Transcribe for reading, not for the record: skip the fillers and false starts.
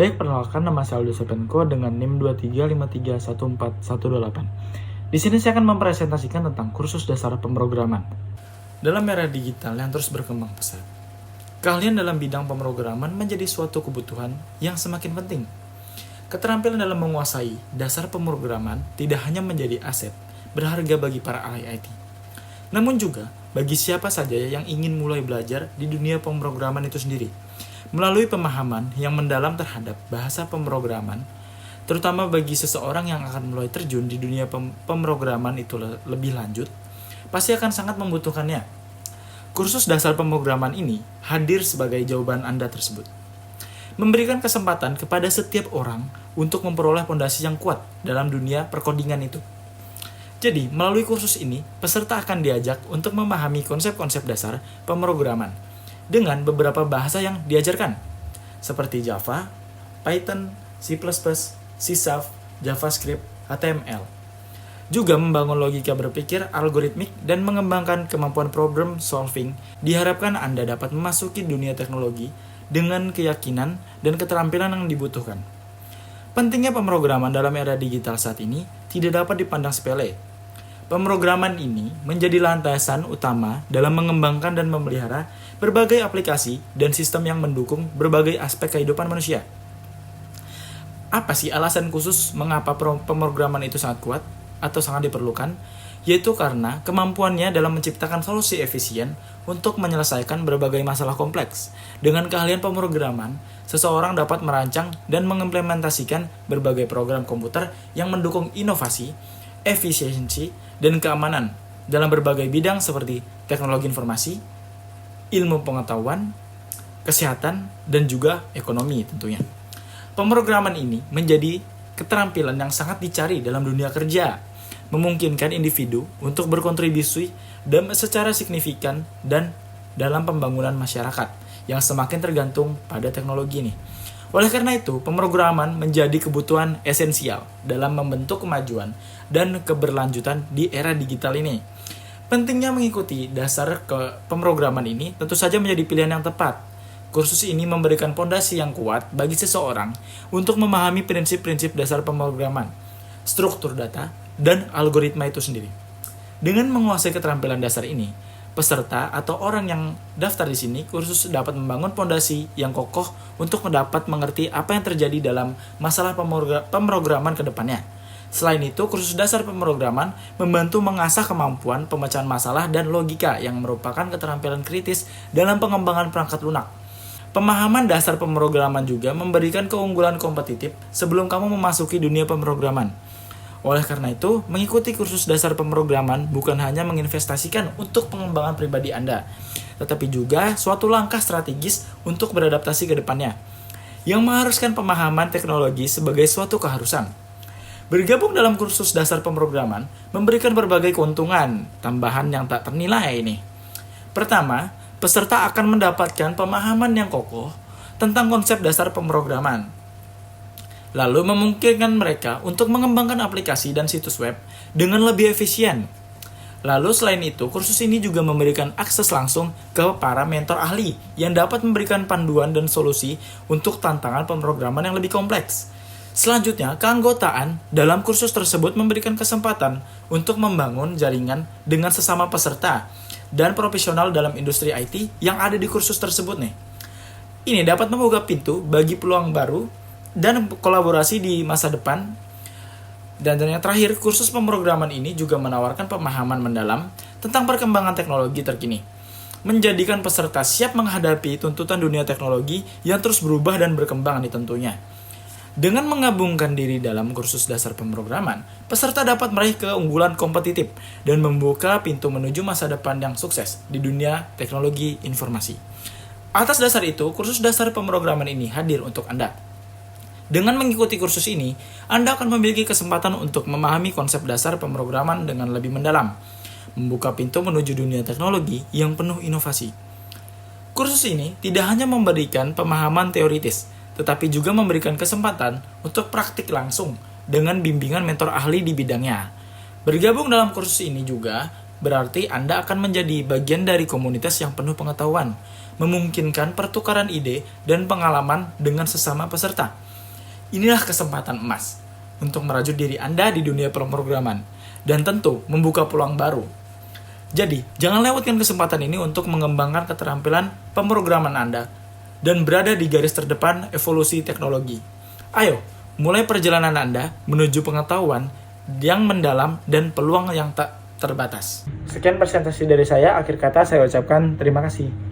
Baik, perkenalkan nama saya Aldo Sepenko dengan NIM 23531418. Di sini saya akan mempresentasikan tentang kursus dasar pemrograman. Dalam era digital yang terus berkembang pesat, keahlian dalam bidang pemrograman menjadi suatu kebutuhan yang semakin penting. Keterampilan dalam menguasai dasar pemrograman tidak hanya menjadi aset berharga bagi para ahli IT, namun juga bagi siapa saja yang ingin mulai belajar di dunia pemrograman itu sendiri. Melalui pemahaman yang mendalam terhadap bahasa pemrograman, terutama bagi seseorang yang akan mulai terjun di dunia pemrograman itu lebih lanjut, pasti akan sangat membutuhkannya. Kursus dasar pemrograman ini hadir sebagai jawaban Anda tersebut. Memberikan kesempatan kepada setiap orang untuk memperoleh fondasi yang kuat dalam dunia perkodingan itu. Jadi, melalui kursus ini, peserta akan diajak untuk memahami konsep-konsep dasar pemrograman dengan beberapa bahasa yang diajarkan, seperti Java, Python, C++, C#, JavaScript, HTML. Juga membangun logika berpikir algoritmik dan mengembangkan kemampuan problem solving. Diharapkan Anda dapat memasuki dunia teknologi dengan keyakinan dan keterampilan yang dibutuhkan. Pentingnya pemrograman dalam era digital saat ini tidak dapat dipandang sepele. Pemrograman ini menjadi landasan utama dalam mengembangkan dan memelihara berbagai aplikasi dan sistem yang mendukung berbagai aspek kehidupan manusia. Apa sih alasan khusus mengapa pemrograman itu sangat kuat atau sangat diperlukan? Yaitu karena kemampuannya dalam menciptakan solusi efisien untuk menyelesaikan berbagai masalah kompleks. Dengan keahlian pemrograman, seseorang dapat merancang dan mengimplementasikan berbagai program komputer yang mendukung inovasi, efisiensi, dan keamanan dalam berbagai bidang seperti teknologi informasi, ilmu pengetahuan, kesehatan, dan juga ekonomi tentunya. Pemrograman ini menjadi keterampilan yang sangat dicari dalam dunia kerja, memungkinkan individu untuk berkontribusi dan secara signifikan dan dalam pembangunan masyarakat yang semakin tergantung pada teknologi ini. Oleh karena itu, pemrograman menjadi kebutuhan esensial dalam membentuk kemajuan dan keberlanjutan di era digital ini. Pentingnya mengikuti dasar pemrograman ini tentu saja menjadi pilihan yang tepat. Kursus ini memberikan fondasi yang kuat bagi seseorang untuk memahami prinsip-prinsip dasar pemrograman, struktur data, dan algoritma itu sendiri. Dengan menguasai keterampilan dasar ini, peserta atau orang yang daftar di sini kursus dapat membangun fondasi yang kokoh untuk dapat mengerti apa yang terjadi dalam masalah pemrograman ke depannya. Selain itu, kursus dasar pemrograman membantu mengasah kemampuan pemecahan masalah dan logika yang merupakan keterampilan kritis dalam pengembangan perangkat lunak. Pemahaman dasar pemrograman juga memberikan keunggulan kompetitif sebelum kamu memasuki dunia pemrograman. Oleh karena itu, mengikuti kursus dasar pemrograman bukan hanya menginvestasikan untuk pengembangan pribadi Anda, tetapi juga suatu langkah strategis untuk beradaptasi ke depannya, yang mengharuskan pemahaman teknologi sebagai suatu keharusan. Bergabung dalam kursus dasar pemrograman memberikan berbagai keuntungan tambahan yang tak ternilai ini. Pertama, peserta akan mendapatkan pemahaman yang kokoh tentang konsep dasar pemrograman, lalu memungkinkan mereka untuk mengembangkan aplikasi dan situs web dengan lebih efisien. Lalu selain itu, kursus ini juga memberikan akses langsung ke para mentor ahli yang dapat memberikan panduan dan solusi untuk tantangan pemrograman yang lebih kompleks. Selanjutnya, keanggotaan dalam kursus tersebut memberikan kesempatan untuk membangun jaringan dengan sesama peserta dan profesional dalam industri IT yang ada di kursus tersebut nih. Ini dapat membuka pintu bagi peluang baru dan kolaborasi di masa depan. Dan yang terakhir, kursus pemrograman ini juga menawarkan pemahaman mendalam tentang perkembangan teknologi terkini, menjadikan peserta siap menghadapi tuntutan dunia teknologi yang terus berubah dan berkembang nih tentunya. Dengan menggabungkan diri dalam kursus dasar pemrograman, peserta dapat meraih keunggulan kompetitif dan membuka pintu menuju masa depan yang sukses di dunia teknologi informasi. Atas dasar itu, kursus dasar pemrograman ini hadir untuk Anda. Dengan mengikuti kursus ini, Anda akan memiliki kesempatan untuk memahami konsep dasar pemrograman dengan lebih mendalam, membuka pintu menuju dunia teknologi yang penuh inovasi. Kursus ini tidak hanya memberikan pemahaman teoritis, tetapi juga memberikan kesempatan untuk praktik langsung dengan bimbingan mentor ahli di bidangnya. Bergabung dalam kursus ini juga berarti Anda akan menjadi bagian dari komunitas yang penuh pengetahuan, memungkinkan pertukaran ide dan pengalaman dengan sesama peserta. Inilah kesempatan emas untuk merajut diri Anda di dunia pemrograman dan tentu membuka peluang baru. Jadi, jangan lewatkan kesempatan ini untuk mengembangkan keterampilan pemrograman Anda dan berada di garis terdepan evolusi teknologi. Ayo, mulai perjalanan Anda menuju pengetahuan yang mendalam dan peluang yang tak terbatas. Sekian presentasi dari saya, akhir kata saya ucapkan terima kasih.